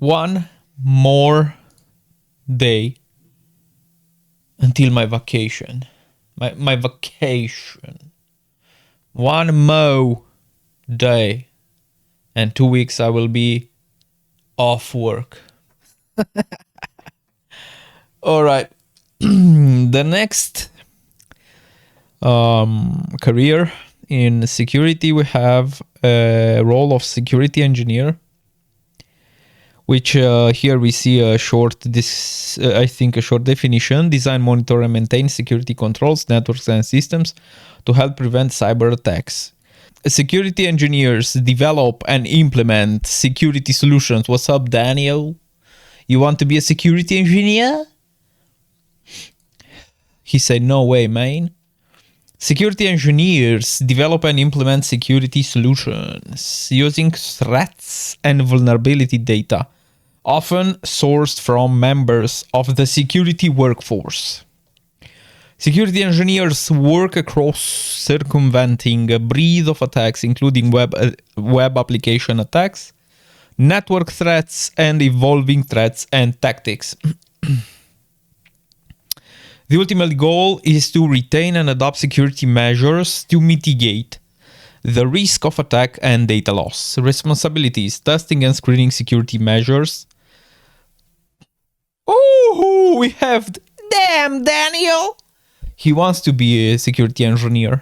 one more day until my vacation. My vacation. One more day. And 2 weeks I will be off work. All right. The next career in security, we have a role of security engineer, which here we see a short definition: design, monitor, and maintain security controls, networks, and systems to help prevent cyber attacks. Security engineers develop and implement security solutions. What's up, Daniel? You want to be a security engineer? He said, no way, man. Security engineers develop and implement security solutions using threats and vulnerability data, often sourced from members of the security workforce. Security engineers work across circumventing a breadth of attacks, including web application attacks, network threats, and evolving threats and tactics. The ultimate goal is to retain and adopt security measures to mitigate the risk of attack and data loss. Responsibilities: testing and screening security measures. Oh, we have... Damn, Daniel! He wants to be a security engineer.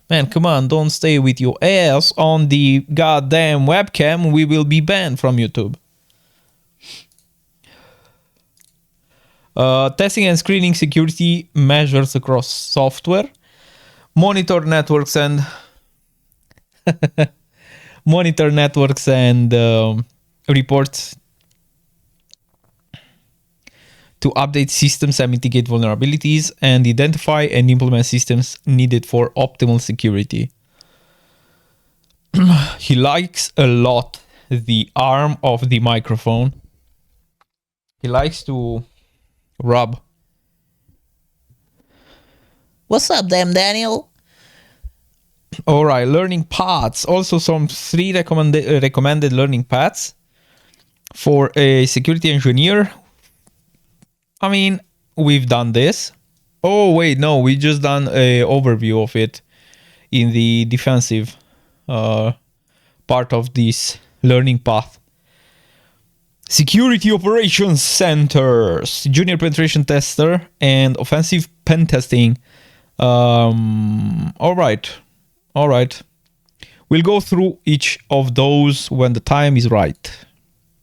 Man, come on, don't stay with your ass on the goddamn webcam. We will be banned from YouTube. Testing and screening security measures across software. Monitor networks and report to update systems and mitigate vulnerabilities, and identify and implement systems needed for optimal security. He likes a lot the arm of the microphone. He likes to rub. What's up, damn Daniel? All right, learning paths. Also, some 3 recommended learning paths for a security engineer. I mean, we've done this. Oh, wait, no, we just done an overview of it in the defensive part of this learning path. Security Operations Centers, Junior Penetration Tester, and Offensive Pen Testing. All right. We'll go through each of those when the time is right.